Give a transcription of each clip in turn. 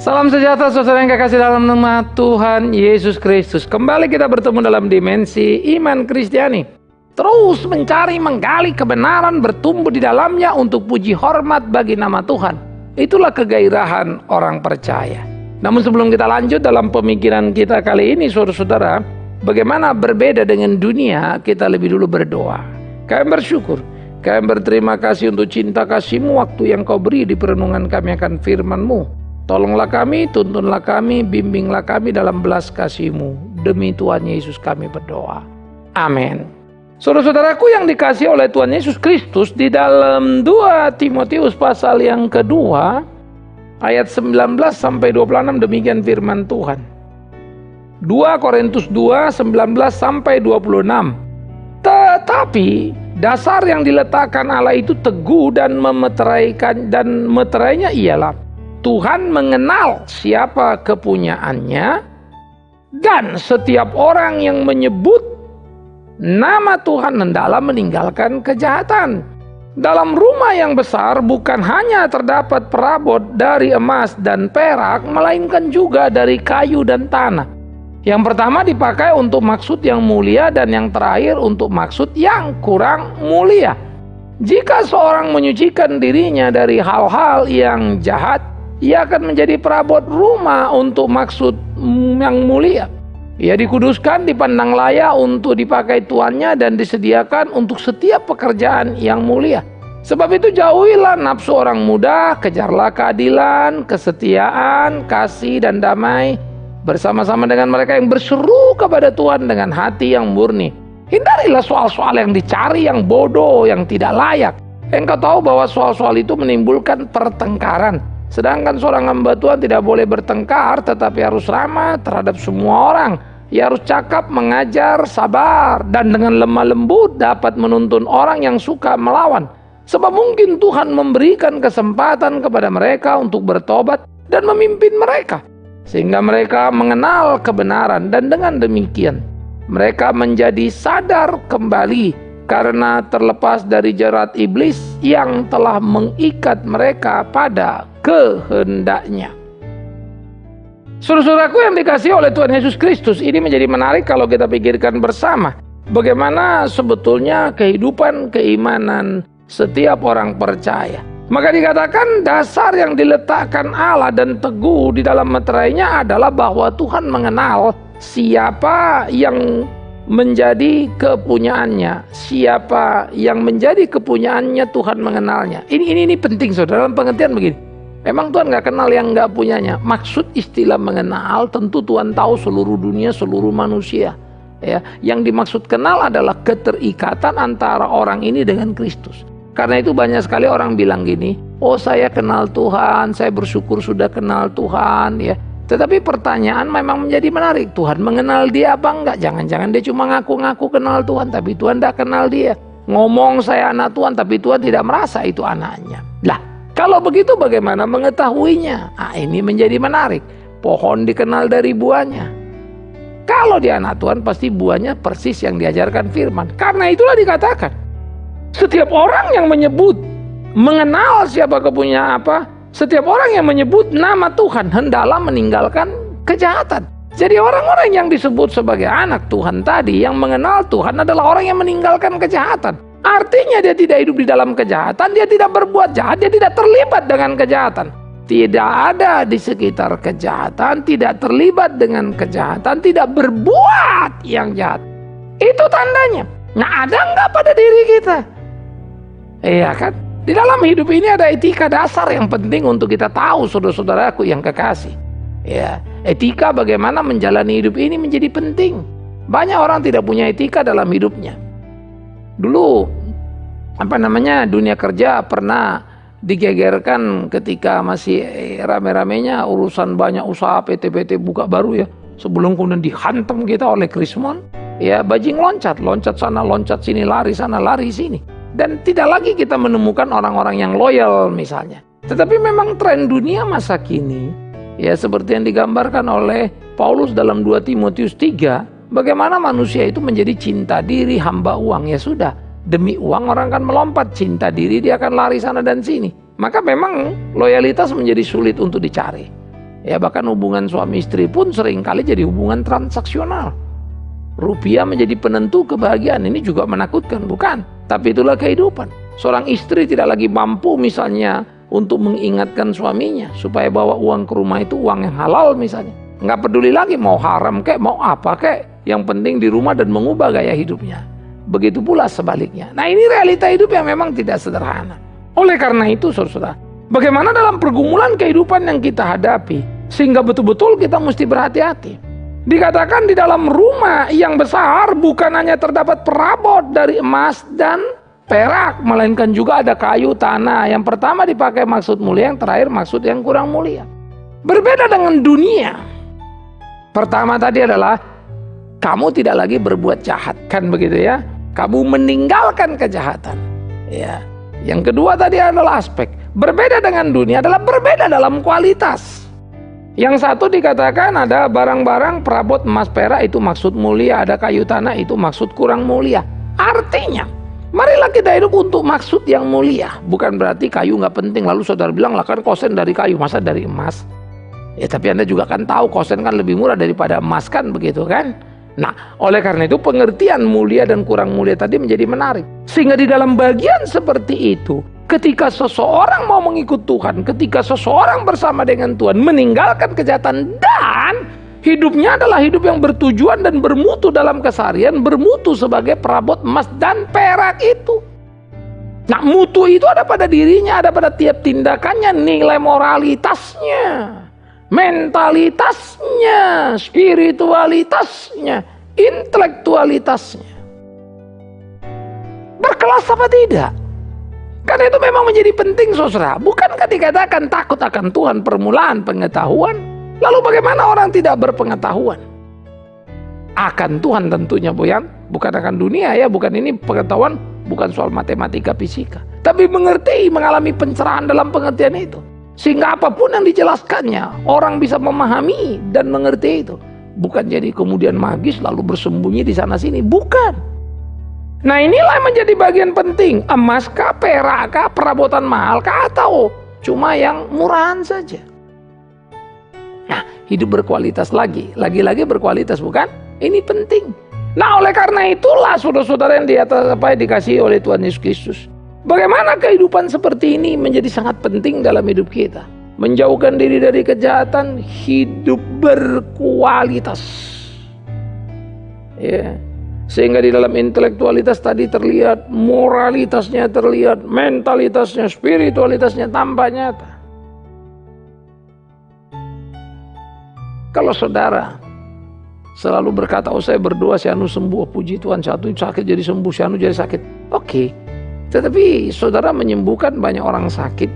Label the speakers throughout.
Speaker 1: Salam sejahtera saudara yang kekasih dalam nama Tuhan Yesus Kristus. Kembali kita bertemu dalam dimensi iman Kristiani. Terus mencari menggali kebenaran, bertumbuh di dalamnya untuk puji hormat bagi nama Tuhan. Itulah kegairahan orang percaya. Namun sebelum kita lanjut dalam pemikiran kita kali ini saudara-saudara, bagaimana berbeda dengan dunia, kita lebih dulu berdoa. Kami bersyukur, kami berterima kasih untuk cinta kasih-Mu, waktu yang Kau beri di perenungan kami akan firman-Mu. Tolonglah kami, tuntunlah kami, bimbinglah kami dalam belas kasih-Mu. Demi Tuhan Yesus kami berdoa. Amin. Saudara-saudaraku yang dikasihi oleh Tuhan Yesus Kristus, di dalam 2 Timotius pasal yang kedua, ayat 19 sampai 26 demikian firman Tuhan. 2 Korintus 2, 19 sampai 26. Tetapi dasar yang diletakkan Allah itu teguh dan meterainya ialah Tuhan mengenal siapa kepunyaannya, dan setiap orang yang menyebut nama Tuhan hendaklah meninggalkan kejahatan. Dalam rumah yang besar bukan hanya terdapat perabot dari emas dan perak, melainkan juga dari kayu dan tanah. Yang pertama dipakai untuk maksud yang mulia, dan yang terakhir untuk maksud yang kurang mulia. Jika seorang menyucikan dirinya dari hal-hal yang jahat, ia akan menjadi perabot rumah untuk maksud yang mulia. Ia dikuduskan, dipandang layak untuk dipakai tuannya, dan disediakan untuk setiap pekerjaan yang mulia. Sebab itu jauhilah nafsu orang muda, kejarlah keadilan, kesetiaan, kasih dan damai bersama-sama dengan mereka yang berseru kepada Tuhan dengan hati yang murni. Hindarilah soal-soal yang dicari, yang bodoh, yang tidak layak. Engkau tahu bahwa soal-soal itu menimbulkan pertengkaran. Sedangkan seorang hamba Tuhan tidak boleh bertengkar, tetapi harus ramah terhadap semua orang. Ia harus cakap, mengajar, sabar, dan dengan lemah lembut dapat menuntun orang yang suka melawan. Sebab mungkin Tuhan memberikan kesempatan kepada mereka untuk bertobat dan memimpin mereka, sehingga mereka mengenal kebenaran, dan dengan demikian mereka menjadi sadar kembali karena terlepas dari jerat iblis yang telah mengikat mereka pada kehendaknya. Saudara-saudaraku yang dikasihi oleh Tuhan Yesus Kristus, ini menjadi menarik kalau kita pikirkan bersama. Bagaimana sebetulnya kehidupan keimanan setiap orang percaya. Maka dikatakan dasar yang diletakkan Allah dan teguh di dalam meterainya adalah bahwa Tuhan mengenal siapa yang menjadi kepunyaannya. Siapa yang menjadi kepunyaannya, Tuhan mengenalnya. Ini penting saudara, dalam pengertian begini. Memang Tuhan gak kenal yang gak punyanya. Maksud istilah mengenal, tentu Tuhan tahu seluruh dunia, seluruh manusia. Ya, yang dimaksud kenal adalah keterikatan antara orang ini dengan Kristus. Karena itu banyak sekali orang bilang gini, oh saya kenal Tuhan, saya bersyukur sudah kenal Tuhan, ya. Tetapi pertanyaan memang menjadi menarik. Tuhan mengenal dia apa enggak? Jangan-jangan dia cuma ngaku-ngaku kenal Tuhan, tapi Tuhan tidak kenal dia. Ngomong saya anak Tuhan, tapi Tuhan tidak merasa itu anaknya. Lah, kalau begitu bagaimana mengetahuinya? Ini menjadi menarik. Pohon dikenal dari buahnya. Kalau dia anak Tuhan, pasti buahnya persis yang diajarkan firman. Karena itulah dikatakan, setiap orang yang menyebut, mengenal siapa kepunyaan apa, setiap orang yang menyebut nama Tuhan hendaklah meninggalkan kejahatan. Jadi orang-orang yang disebut sebagai anak Tuhan tadi, yang mengenal Tuhan, adalah orang yang meninggalkan kejahatan. Artinya dia tidak hidup di dalam kejahatan, dia tidak berbuat jahat, dia tidak terlibat dengan kejahatan. Tidak ada di sekitar kejahatan, tidak terlibat dengan kejahatan, tidak berbuat yang jahat. Itu tandanya. Nah, ada enggak pada diri kita? Iya kan? Di dalam hidup ini ada etika dasar yang penting untuk kita tahu, saudara-saudaraku yang kekasih. Ya, etika bagaimana menjalani hidup ini menjadi penting. Banyak orang tidak punya etika dalam hidupnya. Dulu, dunia kerja pernah digegerkan ketika masih rame-ramenya urusan banyak usaha PT-PT buka baru ya. Sebelum kemudian dihantam kita oleh Krismon, ya bajing loncat sana, loncat sini, lari sana, lari sini. Dan tidak lagi kita menemukan orang-orang yang loyal misalnya. Tetapi memang tren dunia masa kini, ya seperti yang digambarkan oleh Paulus dalam 2 Timotius 3, bagaimana manusia itu menjadi cinta diri, hamba uang. Ya sudah, demi uang orang akan melompat, cinta diri dia akan lari sana dan sini. Maka memang loyalitas menjadi sulit untuk dicari. Ya bahkan hubungan suami istri pun seringkali jadi hubungan transaksional. Rupiah menjadi penentu kebahagiaan. Ini juga menakutkan, bukan? Tapi itulah kehidupan. Seorang istri tidak lagi mampu misalnya untuk mengingatkan suaminya supaya bawa uang ke rumah itu uang yang halal misalnya. Nggak peduli lagi mau haram kek, mau apa kek. Yang penting di rumah dan mengubah gaya hidupnya. Begitu pula sebaliknya. Nah ini realita hidup yang memang tidak sederhana. Oleh karena itu saudara, bagaimana dalam pergumulan kehidupan yang kita hadapi, sehingga betul-betul kita mesti berhati-hati. Dikatakan di dalam rumah yang besar bukan hanya terdapat perabot dari emas dan perak, melainkan juga ada kayu, tanah. Yang pertama dipakai maksud mulia, yang terakhir maksud yang kurang mulia. Berbeda dengan dunia. Pertama tadi adalah kamu tidak lagi berbuat jahat, kan begitu ya? Kamu meninggalkan kejahatan. Ya. Yang kedua tadi adalah aspek berbeda dengan dunia adalah berbeda dalam kualitas. Yang satu dikatakan ada barang-barang perabot emas perak itu maksud mulia, ada kayu tanah itu maksud kurang mulia. Artinya, marilah kita hidup untuk maksud yang mulia. Bukan berarti kayu nggak penting. Lalu saudara bilang lah kan kosen dari kayu, masa dari emas? Ya tapi Anda juga kan tahu kosen kan lebih murah daripada emas kan begitu kan? Nah, oleh karena itu pengertian mulia dan kurang mulia tadi menjadi menarik. Sehingga di dalam bagian seperti itu, ketika seseorang mau mengikut Tuhan, ketika seseorang bersama dengan Tuhan meninggalkan kejahatan dan hidupnya adalah hidup yang bertujuan dan bermutu dalam keseharian, bermutu sebagai perabot emas dan perak itu. Nah, mutu itu ada pada dirinya, ada pada tiap tindakannya, nilai moralitasnya, mentalitasnya, spiritualitasnya, intelektualitasnya. Berkelas apa tidak? Karena itu memang menjadi penting saudara. Bukankah dikatakan takut akan Tuhan permulaan pengetahuan? Lalu bagaimana orang tidak berpengetahuan? Akan Tuhan tentunya bukan akan dunia ya. Bukan ini pengetahuan, bukan soal matematika fisika. Tapi mengerti, mengalami pencerahan dalam pengertian itu. Sehingga apapun yang dijelaskannya, orang bisa memahami dan mengerti itu. Bukan jadi kemudian magis lalu bersembunyi di sana sini. Bukan. Nah inilah yang menjadi bagian penting. Emas kah, perak kah, perabotan mahal kah, atau cuma yang murahan saja. Nah hidup berkualitas lagi-lagi berkualitas bukan? Ini penting. Nah oleh karena itulah saudara-saudara yang di atas apa yang dikasihi oleh Tuhan Yesus Kristus. Bagaimana kehidupan seperti ini menjadi sangat penting dalam hidup kita. Menjauhkan diri dari kejahatan, hidup berkualitas. Ya. Sehingga di dalam intelektualitas tadi terlihat, moralitasnya terlihat, mentalitasnya, spiritualitasnya tampak nyata. Kalau saudara selalu berkata, oh saya berdoa si anu sembuh, puji Tuhan, satu sakit jadi sembuh, si anu jadi sakit. Oke. Tetapi saudara menyembuhkan banyak orang sakit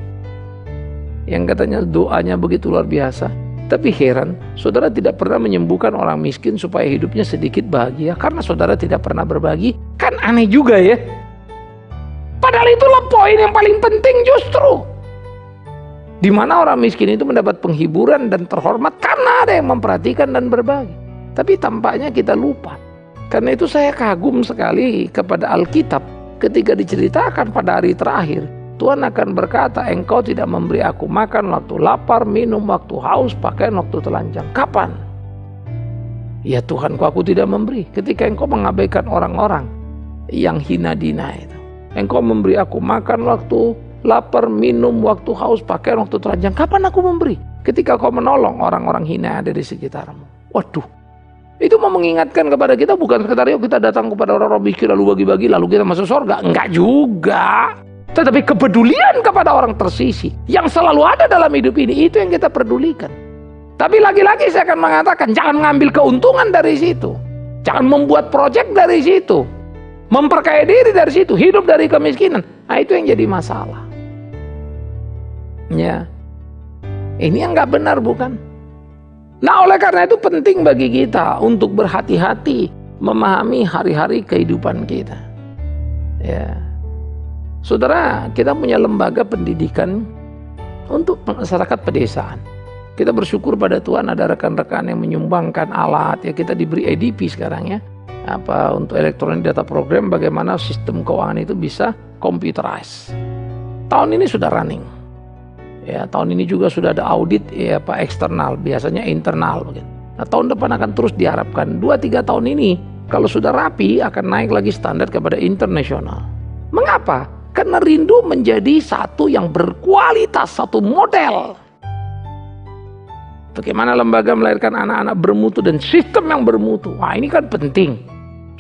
Speaker 1: yang katanya doanya begitu luar biasa. Tapi heran, saudara tidak pernah menyembuhkan orang miskin supaya hidupnya sedikit bahagia karena saudara tidak pernah berbagi. Kan aneh juga ya. Padahal itulah poin yang paling penting justru. Di mana orang miskin itu mendapat penghiburan dan terhormat karena ada yang memperhatikan dan berbagi. Tapi tampaknya kita lupa. Karena itu saya kagum sekali kepada Alkitab ketika diceritakan pada hari terakhir. Tuhan akan berkata, engkau tidak memberi aku makan waktu lapar, minum waktu haus, pakaian waktu telanjang. Kapan? Ya Tuhanku, aku tidak memberi. Ketika engkau mengabaikan orang-orang yang hina dina itu. Engkau memberi aku makan waktu lapar, minum waktu haus, pakaian waktu telanjang. Kapan aku memberi? Ketika kau menolong orang-orang hina yang ada di sekitarmu. Waduh. Itu mau mengingatkan kepada kita bukan sekedar yuk kita datang kepada orang-orang miskin lalu bagi-bagi lalu kita masuk surga. Enggak juga. Tetapi kepedulian kepada orang tersisih yang selalu ada dalam hidup ini, itu yang kita pedulikan. Tapi lagi-lagi saya akan mengatakan, jangan mengambil keuntungan dari situ. Jangan membuat proyek dari situ. Memperkaya diri dari situ, hidup dari kemiskinan. Nah itu yang jadi masalah. Ya, ini yang nggak benar bukan? Nah oleh karena itu penting bagi kita untuk berhati-hati memahami hari-hari kehidupan kita. Ya. Saudara, kita punya lembaga pendidikan untuk masyarakat pedesaan. Kita bersyukur pada Tuhan ada rekan-rekan yang menyumbangkan alat. Ya kita diberi EDP sekarang ya. Untuk elektronik data program bagaimana sistem keuangan itu bisa computerized. Tahun ini sudah running. Ya, tahun ini juga sudah ada audit ya Pak, eksternal, biasanya internal begitu. Nah, tahun depan akan terus diharapkan 2-3 tahun ini kalau sudah rapi akan naik lagi standar kepada internasional. Mengapa? Karena rindu menjadi satu yang berkualitas, satu model. Bagaimana lembaga melahirkan anak-anak bermutu dan sistem yang bermutu. Wah, ini kan penting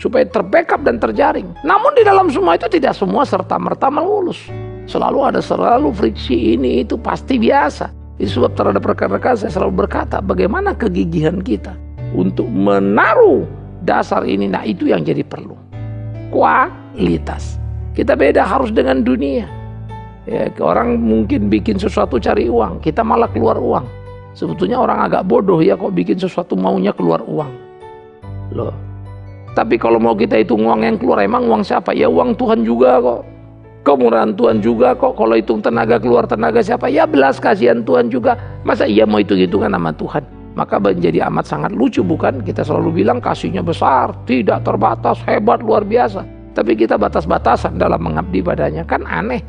Speaker 1: supaya terbackup dan terjaring. Namun di dalam semua itu tidak semua serta-merta mulus. Selalu friksi ini itu pasti biasa. Itu sebab terhadap rekan-rekan saya selalu berkata, bagaimana kegigihan kita untuk menaruh dasar ini. Nah, itu yang jadi perlu. Kualitas. Kita beda harus dengan dunia. Ya, orang mungkin bikin sesuatu cari uang, kita malah keluar uang. Sebetulnya orang agak bodoh ya kok bikin sesuatu maunya keluar uang. Loh. Tapi kalau mau kita hitung uang yang keluar, emang uang siapa? Ya uang Tuhan juga kok. Kemurahan Tuhan juga kok. Kalau hitung tenaga keluar tenaga siapa? Ya belas kasihan Tuhan juga. Masa iya mau hitung-hitungan sama Tuhan? Maka menjadi amat sangat lucu bukan? Kita selalu bilang kasihnya besar, tidak terbatas, hebat, luar biasa. Tapi kita batas-batasan dalam mengabdi padanya. Kan aneh.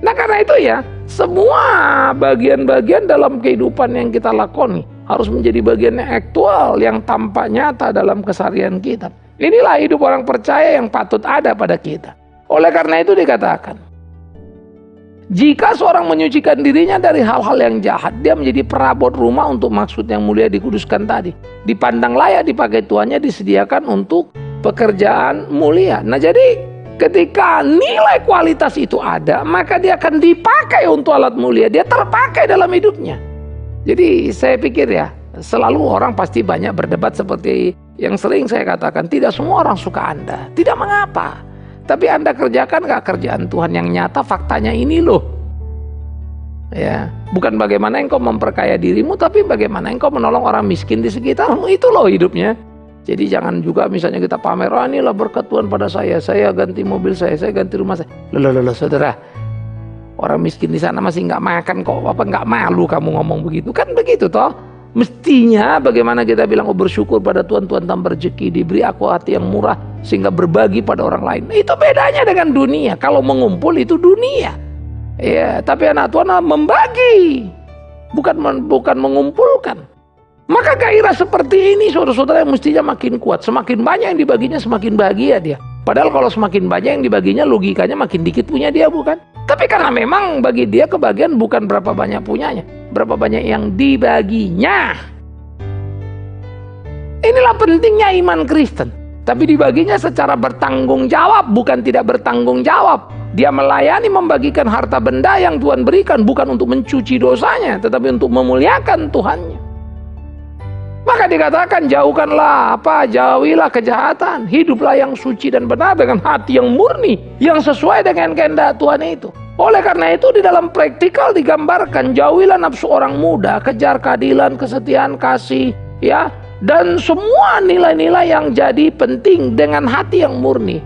Speaker 1: Nah karena itu ya, semua bagian-bagian dalam kehidupan yang kita lakoni harus menjadi bagian yang aktual, yang tampak nyata dalam keseharian kita. Inilah hidup orang percaya yang patut ada pada kita. Oleh karena itu dikatakan, jika seorang menyucikan dirinya dari hal-hal yang jahat, dia menjadi perabot rumah untuk maksud yang mulia dikuduskan tadi. Dipandang layak dipakai tuannya, disediakan untuk pekerjaan mulia. Nah jadi ketika nilai kualitas itu ada, maka dia akan dipakai untuk alat mulia. Dia terpakai dalam hidupnya. Jadi saya pikir ya, selalu orang pasti banyak berdebat seperti yang sering saya katakan. Tidak semua orang suka Anda. Tidak mengapa. Tapi Anda kerjakan gak kerjaan Tuhan yang nyata, faktanya ini loh. Ya, bukan bagaimana engkau memperkaya dirimu, tapi bagaimana engkau menolong orang miskin di sekitarmu. Itu loh hidupnya. Jadi jangan juga misalnya kita pamer, oh inilah berkat Tuhan pada saya ganti mobil saya ganti rumah saya. Loh, saudara. Orang miskin di sana masih nggak makan kok, apa nggak malu kamu ngomong begitu? Kan begitu toh. Mestinya bagaimana kita bilang, oh bersyukur pada Tuhan, Tuhan tambah rezeki, diberi aku hati yang murah sehingga berbagi pada orang lain. Itu bedanya dengan dunia. Kalau mengumpul itu dunia. Ya, tapi anak Tuhan membagi, bukan mengumpulkan. Maka gairah seperti ini saudara-saudara yang mestinya makin kuat. Semakin banyak yang dibaginya semakin bahagia dia. Padahal kalau semakin banyak yang dibaginya logikanya makin dikit punya dia bukan? Tapi karena memang bagi dia kebagian bukan berapa banyak punyanya, berapa banyak yang dibaginya. Inilah pentingnya iman Kristen. Tapi dibaginya secara bertanggung jawab, bukan tidak bertanggung jawab. Dia melayani, membagikan harta benda yang Tuhan berikan, bukan untuk mencuci dosanya, tetapi untuk memuliakan Tuhannya. Maka dikatakan jauhilah kejahatan, hiduplah yang suci dan benar dengan hati yang murni, yang sesuai dengan kehendak Tuhan itu. Oleh karena itu di dalam praktikal digambarkan, jauhilah nafsu orang muda, kejar keadilan, kesetiaan, kasih, ya, dan semua nilai-nilai yang jadi penting dengan hati yang murni.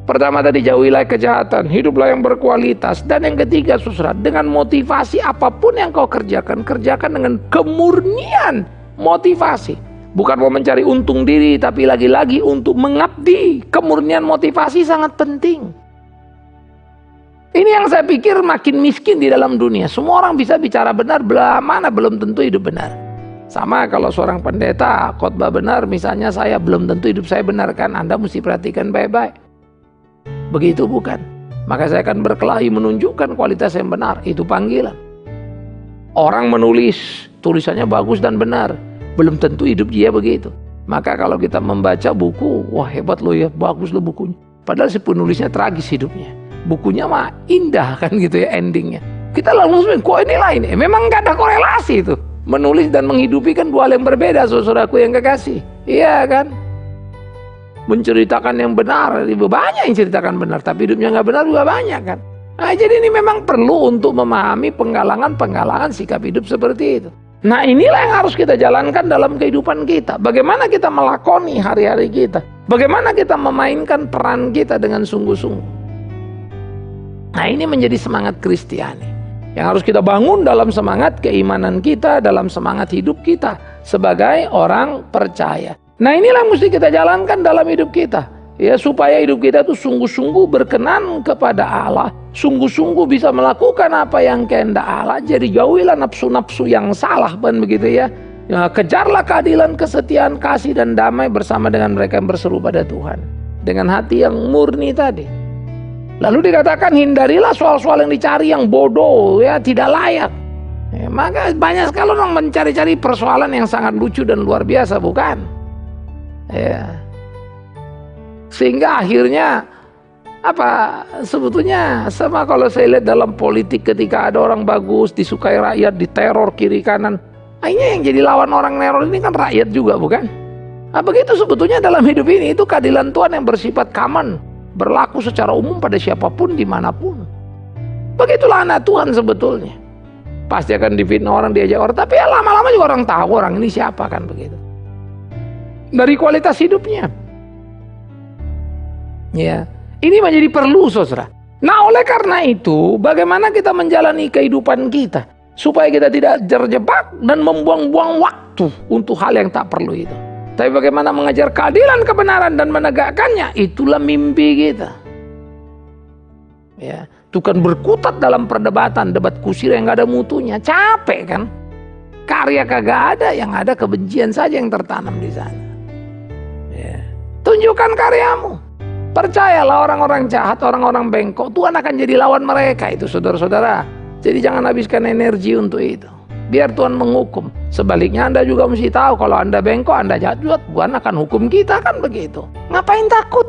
Speaker 1: Pertama tadi jauhilah kejahatan, hiduplah yang berkualitas, dan yang ketiga saudara, dengan motivasi apapun yang kau kerjakan, kerjakan dengan kemurnian. Motivasi, bukan mau mencari untung diri, tapi lagi-lagi untuk mengabdi. Kemurnian motivasi sangat penting. Ini yang saya pikir makin miskin di dalam dunia. Semua orang bisa bicara benar, mana belum tentu hidup benar. Sama kalau seorang pendeta khotbah benar, misalnya saya belum tentu hidup saya benar kan. Anda mesti perhatikan baik-baik. Begitu bukan? Maka saya akan berkelahi menunjukkan kualitas yang benar. Itu panggilan. Orang menulis, tulisannya bagus dan benar, belum tentu hidup dia begitu. Maka kalau kita membaca buku, wah hebat loh ya, bagus loh bukunya. Padahal si penulisnya tragis hidupnya. Bukunya mah indah kan gitu ya endingnya. Kita langsung kok ini lain. Memang gak ada korelasi itu. Menulis dan menghidupi kan dua hal yang berbeda, saudaraku yang kekasih. Iya kan? Menceritakan yang benar, banyak yang ceritakan benar, tapi hidupnya gak benar juga banyak kan. Nah, jadi ini memang perlu untuk memahami penggalangan sikap hidup seperti itu. Nah inilah yang harus kita jalankan dalam kehidupan kita. Bagaimana kita melakoni hari-hari kita. Bagaimana kita memainkan peran kita dengan sungguh-sungguh. Nah ini menjadi semangat Kristiani. Yang harus kita bangun dalam semangat keimanan kita, dalam semangat hidup kita sebagai orang percaya. Nah inilah yang mesti kita jalankan dalam hidup kita. Ya, supaya hidup kita itu sungguh-sungguh berkenan kepada Allah, sungguh-sungguh bisa melakukan apa yang kehendak Allah. Jadi jauhilah nafsu-nafsu yang salah, kan begitu ya. Ya, kejarlah keadilan, kesetiaan, kasih dan damai bersama dengan mereka yang berseru pada Tuhan dengan hati yang murni tadi. Lalu dikatakan hindarilah soal-soal yang dicari yang bodoh, ya, tidak layak. Ya, maka banyak sekali orang mencari-cari persoalan yang sangat lucu dan luar biasa, bukan? Ya. Sehingga akhirnya sebetulnya sama kalau saya lihat dalam politik, ketika ada orang bagus disukai rakyat, diteror kiri kanan, akhirnya yang jadi lawan orang neror ini kan rakyat juga, bukan? Begitu sebetulnya dalam hidup ini, itu keadilan Tuhan yang bersifat common, berlaku secara umum pada siapapun dimanapun. Begitulah anak Tuhan sebetulnya. Pasti akan difitnah orang, diajak orang, tapi ya lama-lama juga orang tahu orang ini siapa, kan begitu. Dari kualitas hidupnya. Ya, ini menjadi perlu, saudara. Nah, oleh karena itu, bagaimana kita menjalani kehidupan kita supaya kita tidak terjebak dan membuang-buang waktu untuk hal yang tak perlu itu. Tapi bagaimana mengajar keadilan, kebenaran dan menegakkannya, itulah mimpi kita. Ya, itu kan berkutat dalam perdebatan, debat kusir yang gak ada mutunya, capek kan? Karya kagak ada, yang ada kebencian saja yang tertanam di sana. Ya. Tunjukkan karyamu. Percayalah orang-orang jahat, orang-orang bengkok, Tuhan akan jadi lawan mereka itu, saudara-saudara. Jadi jangan habiskan energi untuk itu. Biar Tuhan menghukum. Sebaliknya Anda juga mesti tahu, kalau Anda bengkok, Anda jahat, Tuhan akan hukum kita, kan begitu. Ngapain takut?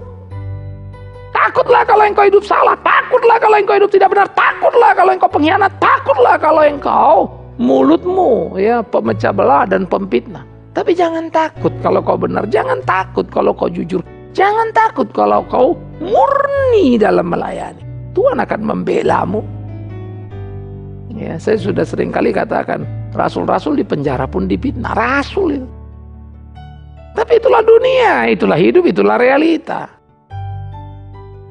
Speaker 1: Takutlah kalau engkau hidup salah, takutlah kalau engkau hidup tidak benar, takutlah kalau engkau pengkhianat, takutlah kalau engkau mulutmu ya pemecah belah dan pemfitnah. Tapi jangan takut kalau kau benar, jangan takut kalau kau jujur. Jangan takut kalau kau murni dalam melayani. Tuhan akan membelamu. Ya, saya sudah sering kali katakan, rasul-rasul di penjara pun difitnah, rasul itu. Tapi itulah dunia, itulah hidup, itulah realita.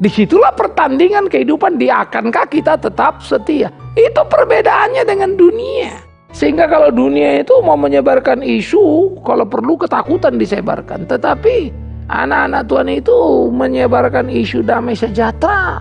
Speaker 1: Disitulah pertandingan kehidupan, akankah kita tetap setia. Itu perbedaannya dengan dunia. Sehingga kalau dunia itu mau menyebarkan isu, kalau perlu ketakutan disebarkan. Tetapi anak-anak Tuhan itu menyebarkan isu damai sejahtera.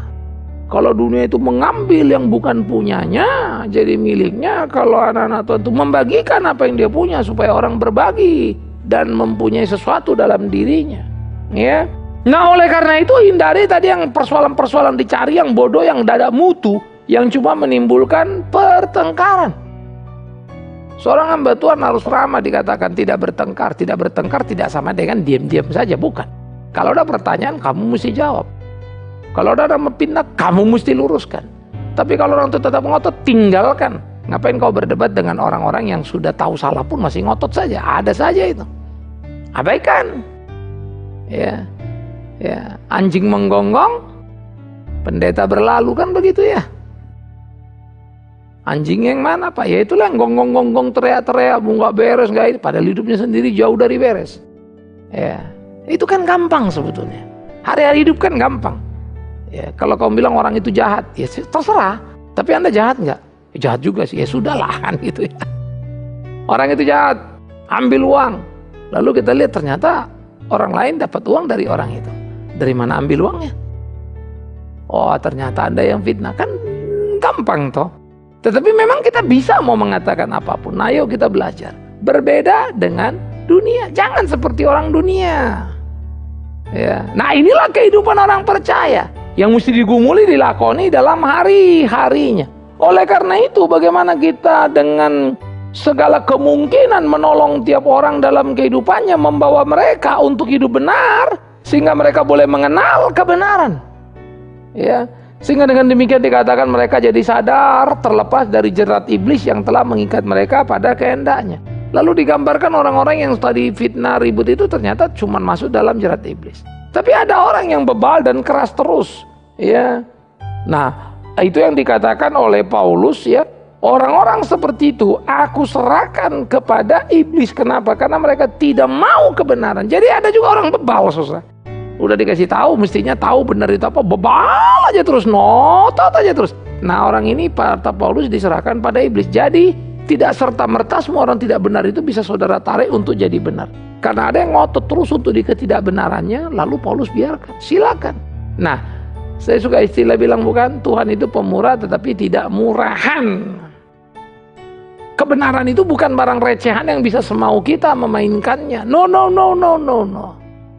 Speaker 1: Kalau dunia itu mengambil yang bukan punyanya jadi miliknya, kalau anak-anak Tuhan itu membagikan apa yang dia punya supaya orang berbagi dan mempunyai sesuatu dalam dirinya. Ya. Nah, oleh karena itu hindari tadi yang persoalan-persoalan dicari yang bodoh, yang tidak ada mutu, yang cuma menimbulkan pertengkaran. Seorang hamba Tuhan harus ramah, dikatakan tidak bertengkar. Tidak bertengkar tidak sama dengan diam-diam saja, bukan. Kalau ada pertanyaan, kamu mesti jawab. Kalau ada memfitnah, kamu mesti luruskan. Tapi kalau orang itu tetap ngotot, tinggalkan. Ngapain kau berdebat dengan orang-orang yang sudah tahu salah pun masih ngotot saja? Ada saja itu. Abaikan. Ya, ya. Anjing menggonggong, pendeta berlalu, kan begitu ya. Anjing yang mana Pak? Ya itulah yang gonggong-gonggong, teriak-teriak, nggak beres, nggak itu. Padahal hidupnya sendiri jauh dari beres. Ya, itu kan gampang sebetulnya. Hari-hari hidup kan gampang. Ya, kalau kamu bilang orang itu jahat, ya terserah. Tapi Anda jahat nggak? Ya, jahat juga sih. Ya sudahlah kan gitu ya. Orang itu jahat, ambil uang. Lalu kita lihat ternyata orang lain dapat uang dari orang itu. Dari mana ambil uangnya? Oh, ternyata Anda yang fitnah. Kan gampang toh. Tetapi memang kita bisa mau mengatakan apapun. Nah, ayo kita belajar. Berbeda dengan dunia. Jangan seperti orang dunia. Ya. Nah, inilah kehidupan orang percaya yang mesti digumuli, dilakoni dalam hari-harinya. Oleh karena itu, bagaimana kita dengan segala kemungkinan menolong tiap orang dalam kehidupannya, membawa mereka untuk hidup benar, sehingga mereka boleh mengenal kebenaran. Ya. Sehingga dengan demikian dikatakan mereka jadi sadar terlepas dari jerat iblis yang telah mengikat mereka pada kehendaknya. Lalu digambarkan orang-orang yang tadi fitnah ribut itu ternyata cuma masuk dalam jerat iblis. Tapi ada orang yang bebal dan keras terus, ya. Nah, itu yang dikatakan oleh Paulus, ya. Orang-orang seperti itu aku serahkan kepada iblis. Kenapa? Karena mereka tidak mau kebenaran. Jadi ada juga orang bebal, saudara. Udah dikasih tahu, mestinya tahu benar itu apa, bebal aja terus, notot aja terus. Nah, orang ini kata Paulus diserahkan pada iblis. Jadi tidak serta-merta semua orang tidak benar itu bisa saudara tarik untuk jadi benar. Karena ada yang ngotot terus untuk di ketidakbenarannya, lalu Paulus biarkan, silakan. Nah, saya suka istilah bilang bukan, Tuhan itu pemurah tetapi tidak murahan. Kebenaran itu bukan barang recehan yang bisa semau kita memainkannya. No.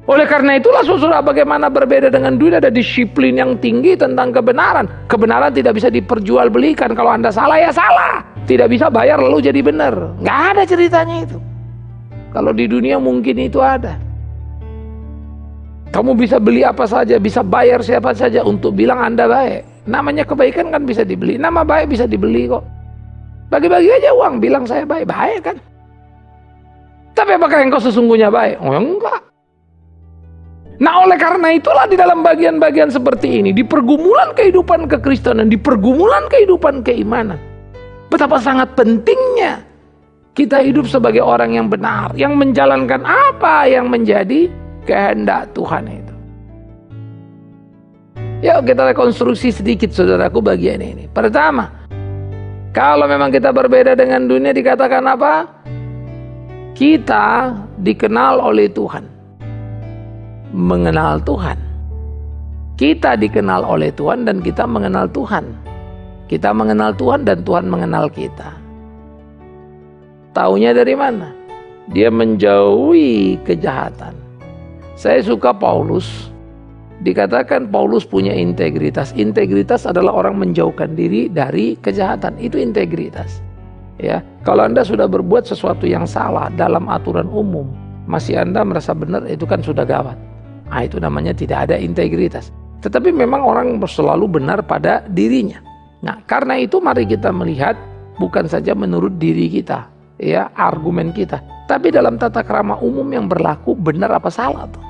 Speaker 1: Oleh karena itulah saudara, bagaimana berbeda dengan dunia, ada disiplin yang tinggi tentang kebenaran. Kebenaran tidak bisa diperjualbelikan. Kalau Anda salah ya salah. Tidak bisa bayar lalu jadi benar. Nggak ada ceritanya itu. Kalau di dunia mungkin itu ada. Kamu bisa beli apa saja, bisa bayar siapa saja untuk bilang Anda baik. Namanya kebaikan kan bisa dibeli. Nama baik bisa dibeli kok. Bagi-bagi aja uang, bilang saya baik. Baik kan? Tapi apakah engkau sesungguhnya baik? Oh enggak. Nah, oleh karena itulah di dalam bagian-bagian seperti ini, di pergumulan kehidupan kekristenan, di pergumulan kehidupan keimanan, betapa sangat pentingnya kita hidup sebagai orang yang benar, yang menjalankan apa yang menjadi kehendak Tuhan itu. Yuk kita rekonstruksi sedikit saudaraku bagian ini. Pertama, kalau memang kita berbeda dengan dunia, dikatakan apa? Kita dikenal oleh Tuhan. Mengenal Tuhan. Kita dikenal oleh Tuhan dan kita mengenal Tuhan. Kita mengenal Tuhan dan Tuhan mengenal kita. Taunya dari mana? Dia menjauhi kejahatan. Saya suka Paulus. Dikatakan Paulus punya integritas. Integritas adalah orang menjauhkan diri dari kejahatan. Itu integritas. Ya, kalau Anda sudah berbuat sesuatu yang salah dalam aturan umum, masih Anda merasa benar, itu kan sudah gawat. Nah, itu namanya tidak ada integritas. Tetapi memang orang selalu benar pada dirinya. Nah, karena itu mari kita melihat bukan saja menurut diri kita, ya, argumen kita, tapi dalam tata krama umum yang berlaku benar apa salah tuh.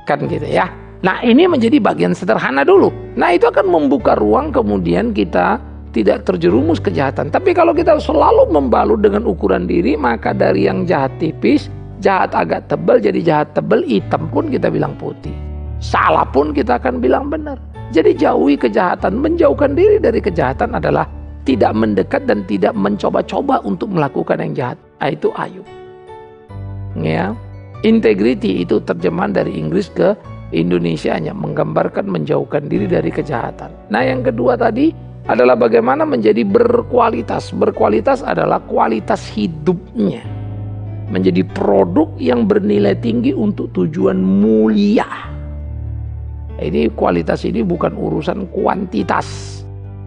Speaker 1: Kan gitu ya. Nah, ini menjadi bagian sederhana dulu. Nah, itu akan membuka ruang kemudian kita tidak terjerumus kejahatan. Tapi kalau kita selalu membalut dengan ukuran diri, maka dari yang jahat tipis, jahat agak tebal jadi jahat tebal, hitam pun kita bilang putih. Salah pun kita akan bilang benar. Jadi jauhi kejahatan. Menjauhkan diri dari kejahatan adalah tidak mendekat dan tidak mencoba-coba untuk melakukan yang jahat. Nah, itu Ayub. Ya. Integrity itu terjemahan dari Inggris ke Indonesianya, menggambarkan menjauhkan diri dari kejahatan. Nah, yang kedua tadi adalah bagaimana menjadi berkualitas. Berkualitas adalah kualitas hidupnya. Menjadi produk yang bernilai tinggi untuk tujuan mulia. Ini kualitas ini bukan urusan kuantitas.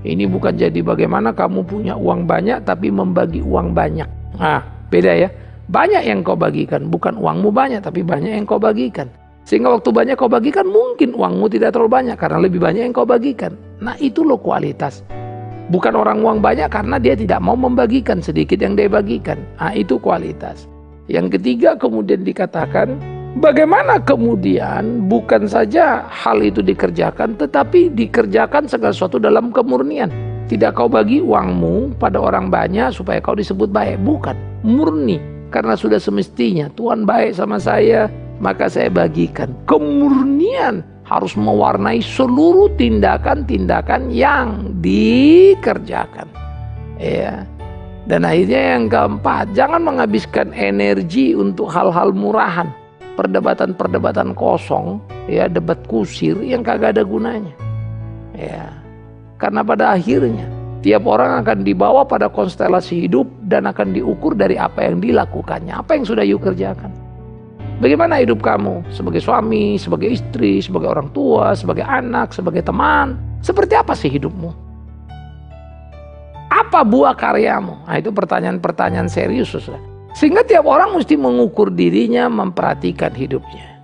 Speaker 1: Ini bukan jadi bagaimana kamu punya uang banyak tapi membagi uang banyak. Nah, beda ya. Banyak yang kau bagikan, bukan uangmu banyak tapi banyak yang kau bagikan. Sehingga waktu banyak kau bagikan, mungkin uangmu tidak terlalu banyak karena lebih banyak yang kau bagikan. Nah, itu loh kualitas. Bukan orang uang banyak karena dia tidak mau membagikan sedikit yang dia bagikan. Nah, itu kualitas. Yang ketiga kemudian dikatakan, bagaimana kemudian bukan saja hal itu dikerjakan, tetapi dikerjakan segala sesuatu dalam kemurnian. Tidak kau bagi uangmu pada orang banyak supaya kau disebut baik. Bukan, murni. Karena sudah semestinya Tuhan baik sama saya, maka saya bagikan. Kemurnian harus mewarnai seluruh tindakan-tindakan yang dikerjakan. Ya. Dan akhirnya yang keempat, jangan menghabiskan energi untuk hal-hal murahan. Perdebatan-perdebatan kosong, ya, debat kusir yang kagak ada gunanya. Ya. Karena pada akhirnya tiap orang akan dibawa pada konstelasi hidup dan akan diukur dari apa yang dilakukannya, apa yang sudah you kerjakan. Bagaimana hidup kamu sebagai suami, sebagai istri, sebagai orang tua, sebagai anak, sebagai teman? Seperti apa sih hidupmu? Apa buah karyamu? Nah, itu pertanyaan-pertanyaan serius, saudara. Sehingga tiap orang mesti mengukur dirinya, memperhatikan hidupnya.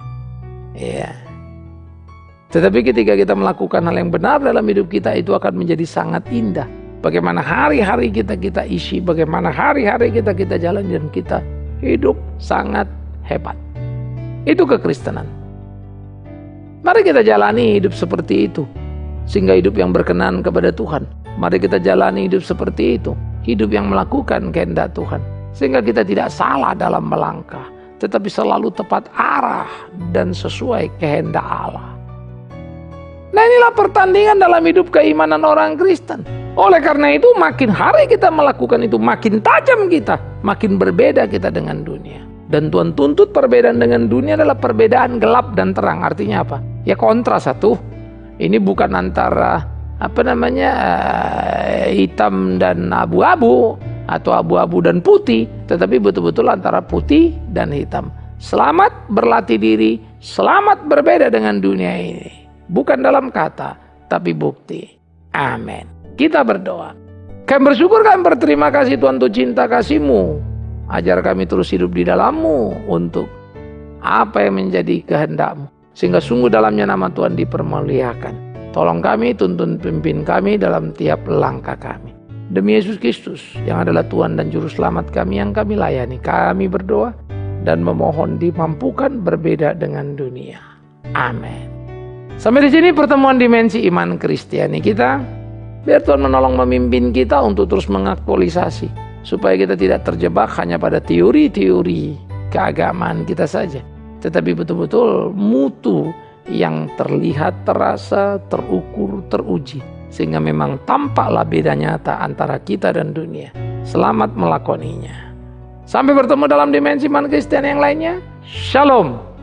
Speaker 1: Ya. Tetapi ketika kita melakukan hal yang benar dalam hidup kita, itu akan menjadi sangat indah. Bagaimana hari-hari kita isi, bagaimana hari-hari kita jalan dan kita hidup sangat hebat. Itu kekristenan. Mari kita jalani hidup seperti itu, sehingga hidup yang berkenan kepada Tuhan. Mari kita jalani hidup seperti itu, hidup yang melakukan kehendak Tuhan, sehingga kita tidak salah dalam melangkah, tetapi selalu tepat arah dan sesuai kehendak Allah. Nah, inilah pertandingan dalam hidup keimanan orang Kristen. Oleh karena itu, makin hari kita melakukan itu, makin tajam kita, makin berbeda kita dengan dunia. Dan Tuhan tuntut perbedaan dengan dunia adalah perbedaan gelap dan terang. Artinya apa? Ya kontras satu. Ini bukan antara hitam dan abu-abu atau abu-abu dan putih, tetapi betul-betul antara putih dan hitam. Selamat berlatih diri, selamat berbeda dengan dunia ini. Bukan dalam kata, tapi bukti. Amin. Kita berdoa. Kami bersyukur, kami berterima kasih Tuhan untuk cinta kasih-Mu. Ajar kami terus hidup di dalam-Mu untuk apa yang menjadi kehendak-Mu, sehingga sungguh dalamnya nama Tuhan dipermuliakan. Tolong kami, tuntun pimpin kami dalam tiap langkah kami. Demi Yesus Kristus yang adalah Tuhan dan Juru Selamat kami yang kami layani, kami berdoa dan memohon dimampukan berbeda dengan dunia. Amin. Sampai di sini pertemuan dimensi iman Kristiani kita. Biar Tuhan menolong memimpin kita untuk terus mengaktualisasi, supaya kita tidak terjebak hanya pada teori-teori keagamaan kita saja, tetapi betul-betul mutu yang terlihat, terasa, terukur, teruji, sehingga memang tampaklah beda nyata antara kita dan dunia. Selamat melakoninya. Sampai bertemu dalam dimensi iman Kristen yang lainnya. Shalom.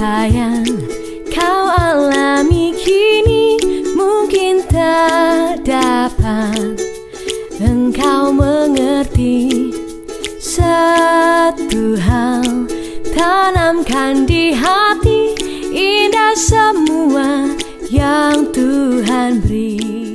Speaker 2: Apa yang kau alami kini mungkin tak dapat engkau mengerti. Satu hal tanamkan di hati, indah semua yang Tuhan beri.